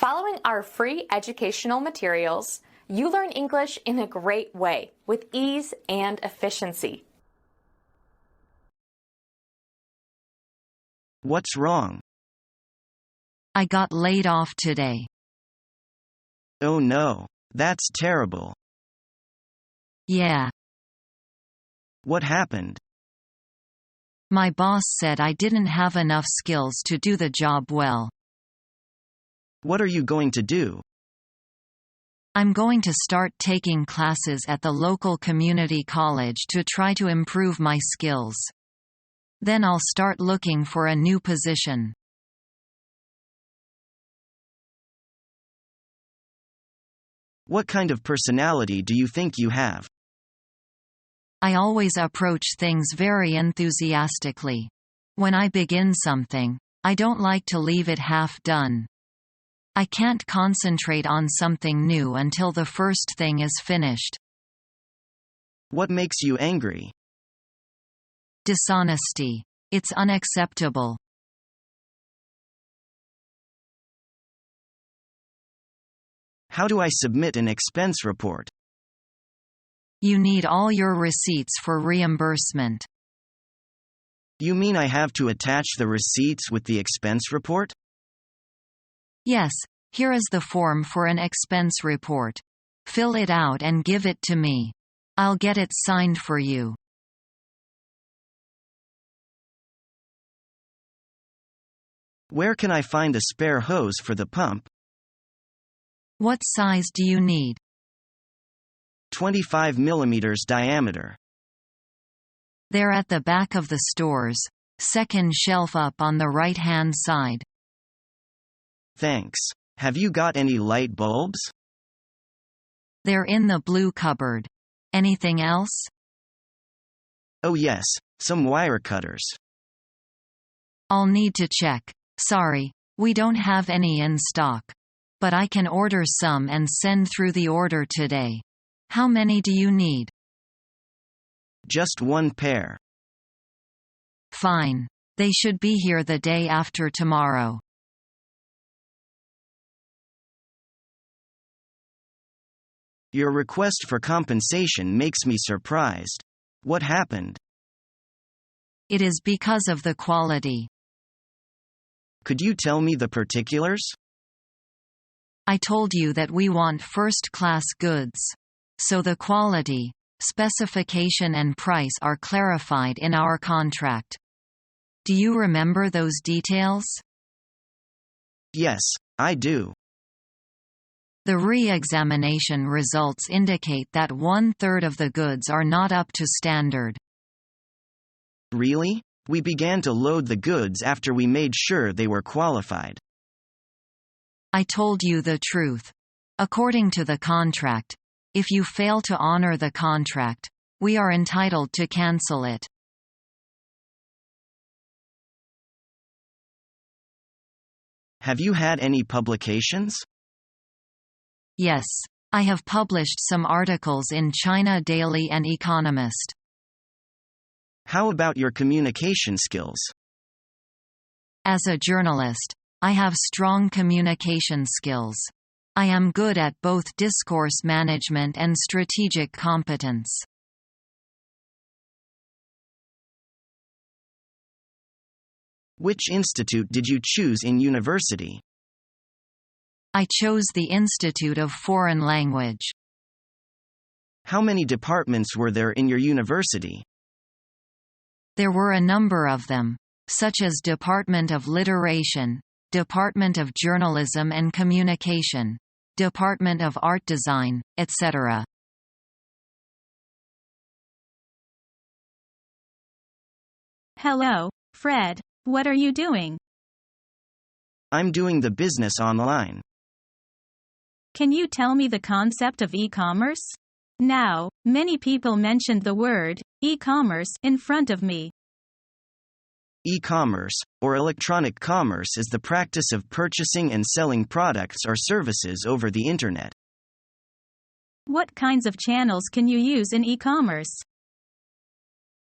Following our free educational materials, you learn English in a great way with ease and efficiency. What's wrong? I got laid off today. Oh no, that's terrible. Yeah. What happened? My boss said I didn't have enough skills to do the job well. What are you going to do? I'm going to start taking classes at the local community college to try to improve my skills. Then I'll start looking for a new position. What kind of personality do you think you have? I always approach things very enthusiastically. When I begin something, I don't like to leave it half done. I can't concentrate on something new until the first thing is finished. What makes you angry? Dishonesty. It's unacceptable. How do I submit an expense report? You need all your receipts for reimbursement. You mean I have to attach the receipts with the expense report? Yes, here is the form for an expense report. Fill it out and give it to me. I'll get it signed for you. Where can I find a spare hose for the pump? What size do you need? 25 mm diameter. They're at the back of the stores, second shelf up on the right-hand side. Thanks. Have you got any light bulbs? They're in the blue cupboard. Anything else? Oh yes, some wire cutters. I'll need to check. Sorry, we don't have any in stock. But I can order some and send through the order today. How many do you need? Just one pair. Fine. They should be here the day after tomorrow. Your request for compensation makes me surprised. What happened? It is because of the quality. Could you tell me the particulars? I told you that we want first-class goods. So the quality, specification and price are clarified in our contract. Do you remember those details? Yes, I do. The re-examination results indicate that 1/3 of the goods are not up to standard. Really? We began to load the goods after we made sure they were qualified. I told you the truth. According to the contract, if you fail to honor the contract, we are entitled to cancel it. Have you had any publications? Yes, I have published some articles in China Daily and Economist. How about your communication skills? As a journalist, I have strong communication skills. I am good at both discourse management and strategic competence. Which institute did you choose in university? I chose the Institute of Foreign Language. How many departments were there in your university? There were a number of them, such as Department of Literation, Department of Journalism and Communication, Department of Art Design, etc. Hello, Fred. What are you doing? I'm doing the business online. Can you tell me the concept of e-commerce? Now, many people mentioned the word e-commerce in front of me. E-commerce, or electronic commerce, is the practice of purchasing and selling products or services over the Internet. What kinds of channels can you use in e-commerce?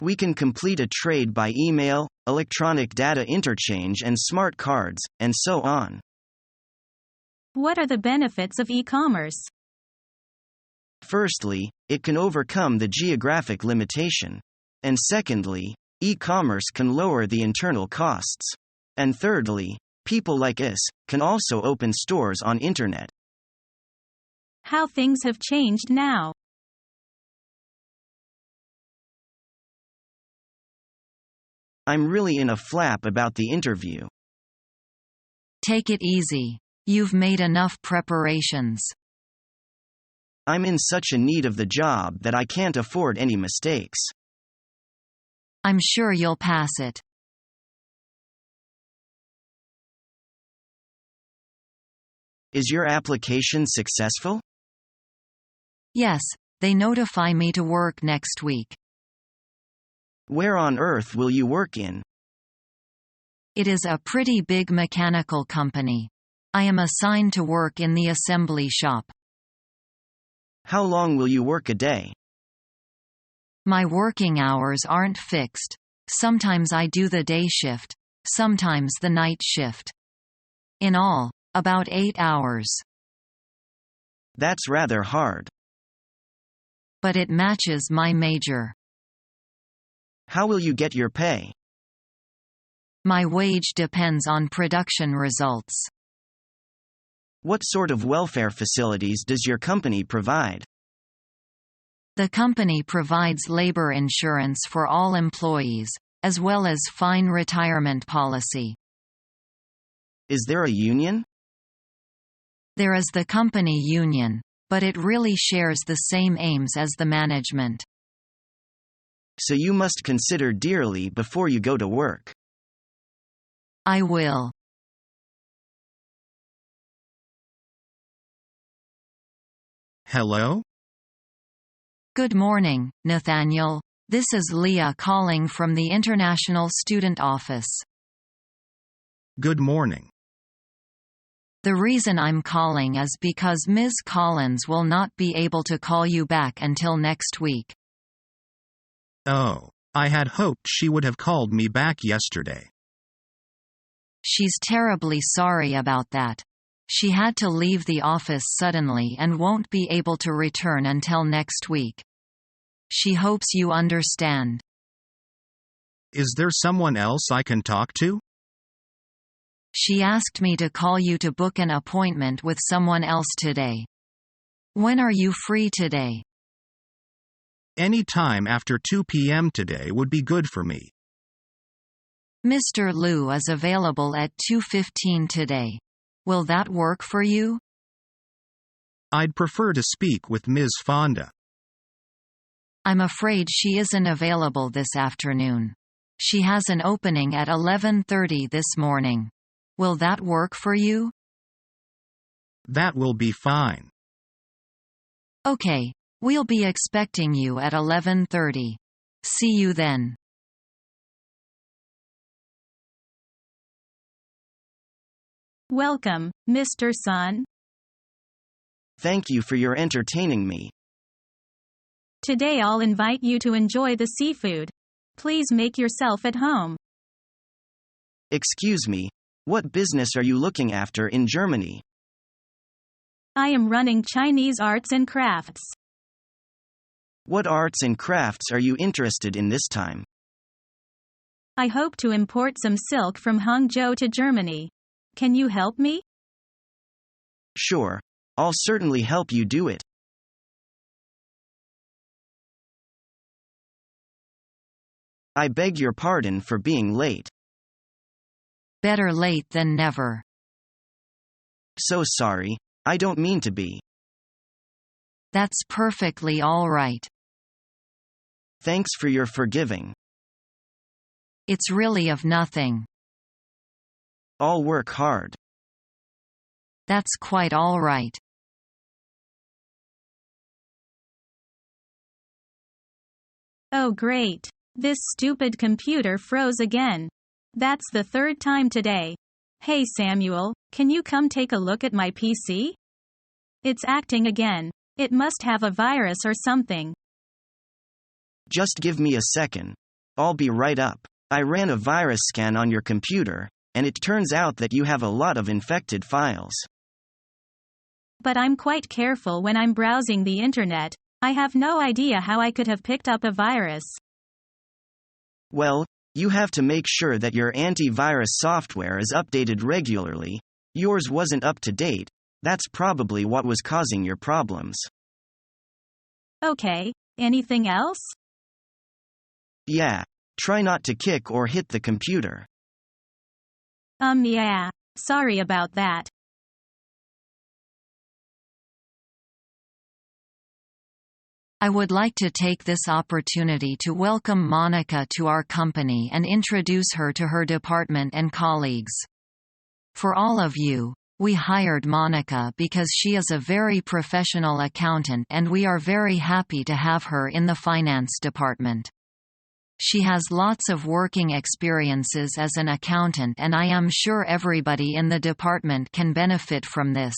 We can complete a trade by email, electronic data interchange and smart cards, and so on. What are the benefits of e-commerce? Firstly, it can overcome the geographic limitation. And secondly, e-commerce can lower the internal costs. And thirdly, people like us can also open stores on internet. How things have changed now. I'm really in a flap about the interview. Take it easy. You've made enough preparations. I'm in such a need of the job that I can't afford any mistakes. I'm sure you'll pass it. Is your application successful? Yes, they notify me to work next week. Where on earth will you work in? It is a pretty big mechanical company. I am assigned to work in the assembly shop. How long will you work a day? My working hours aren't fixed. Sometimes I do the day shift, sometimes the night shift. In all, about 8 hours. That's rather hard. But it matches my major. How will you get your pay? My wage depends on production results. What sort of welfare facilities does your company provide? The company provides labor insurance for all employees, as well as fine retirement policy. Is there a union? There is the company union, but it really shares the same aims as the management. So you must consider dearly before you go to work. I will. Hello? Good morning, Nathaniel. This is Leah calling from the International Student Office. Good morning. The reason I'm calling is because Ms. Collins will not be able to call you back until next week. Oh, I had hoped she would have called me back yesterday. She's terribly sorry about that. She had to leave the office suddenly and won't be able to return until next week. She hopes you understand. Is there someone else I can talk to? She asked me to call you to book an appointment with someone else today. When are you free today? Any time after 2 p.m. today would be good for me. Mr. Liu is available at 2:15 today. Will that work for you? I'd prefer to speak with Ms. Fonda. I'm afraid she isn't available this afternoon. She has an opening at 11:30 this morning. Will that work for you? That will be fine. Okay, we'll be expecting you at 11:30. See you then. Welcome, Mr. Sun. Thank you for your entertaining me. Today I'll invite you to enjoy the seafood. Please make yourself at home. Excuse me, what business are you looking after in Germany? I am running Chinese arts and crafts. What arts and crafts are you interested in this time? I hope to import some silk from Hangzhou to Germany. Can you help me? Sure, I'll certainly help you do it. I beg your pardon for being late. Better late than never. So sorry, I don't mean to be. That's perfectly all right. Thanks for your forgiving. It's really of nothing. I'll work hard. That's quite all right. Oh great. This stupid computer froze again. That's the third time today. Hey Samuel, can you come take a look at my PC? It's acting again. It must have a virus or something. Just give me a second. I'll be right up. I ran a virus scan on your computer, and it turns out that you have a lot of infected files. But I'm quite careful when I'm browsing the internet. I have no idea how I could have picked up a virus. Well, you have to make sure that your antivirus software is updated regularly. Yours wasn't up to date. That's probably what was causing your problems. Okay, anything else? Yeah. Try not to kick or hit the computer. Yeah. Sorry about that. I would like to take this opportunity to welcome Monica to our company and introduce her to her department and colleagues. For all of you, we hired Monica because she is a very professional accountant and we are very happy to have her in the finance department. She has lots of working experiences as an accountant and I am sure everybody in the department can benefit from this.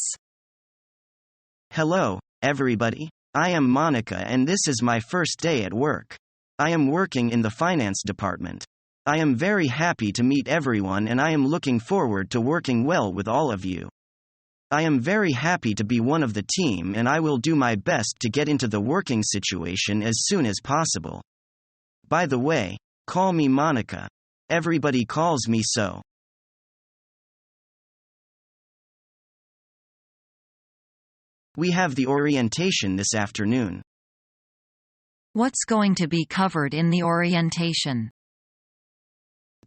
Hello, everybody. I am Monica and this is my first day at work. I am working in the finance department. I am very happy to meet everyone and I am looking forward to working well with all of you. I am very happy to be one of the team and I will do my best to get into the working situation as soon as possible. By the way, call me Monica. Everybody calls me so. We have the orientation this afternoon. What's going to be covered in the orientation?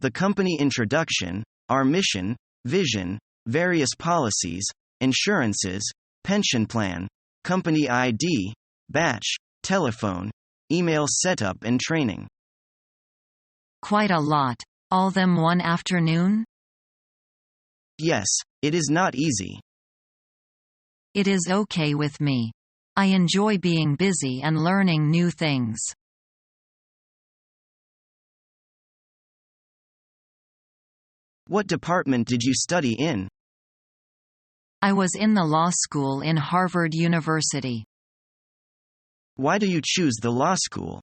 The company introduction, our mission, vision, various policies, insurances, pension plan, company ID, batch, telephone, email setup and training. Quite a lot. All them one afternoon? Yes, it is not easy. It is okay with me. I enjoy being busy and learning new things. What department did you study in? I was in the law school in Harvard University. Why do you choose the law school?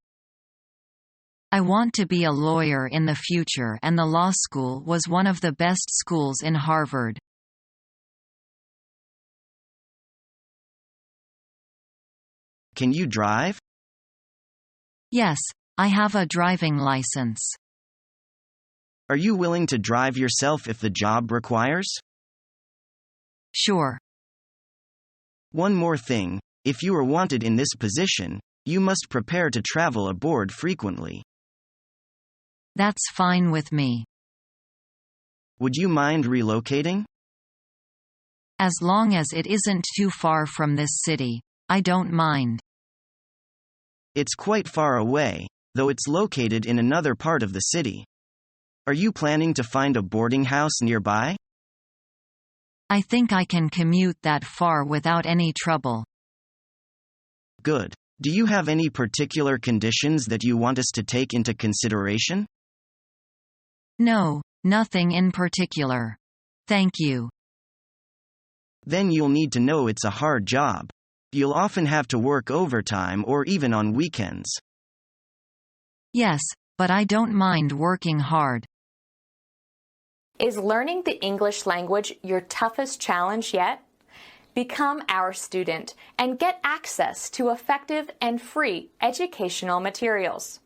I want to be a lawyer in the future and the law school was one of the best schools in Harvard. Can you drive? Yes, I have a driving license. Are you willing to drive yourself if the job requires? Sure. One more thing, if you are wanted in this position, you must prepare to travel abroad frequently. That's fine with me. Would you mind relocating? As long as it isn't too far from this city, I don't mind. It's quite far away, though it's located in another part of the city. Are you planning to find a boarding house nearby? I think I can commute that far without any trouble. Good. Do you have any particular conditions that you want us to take into consideration? No, nothing in particular. Thank you. Then you'll need to know it's a hard job. You'll often have to work overtime or even on weekends. Yes, but I don't mind working hard. Is learning the English language your toughest challenge yet? Become our student and get access to effective and free educational materials.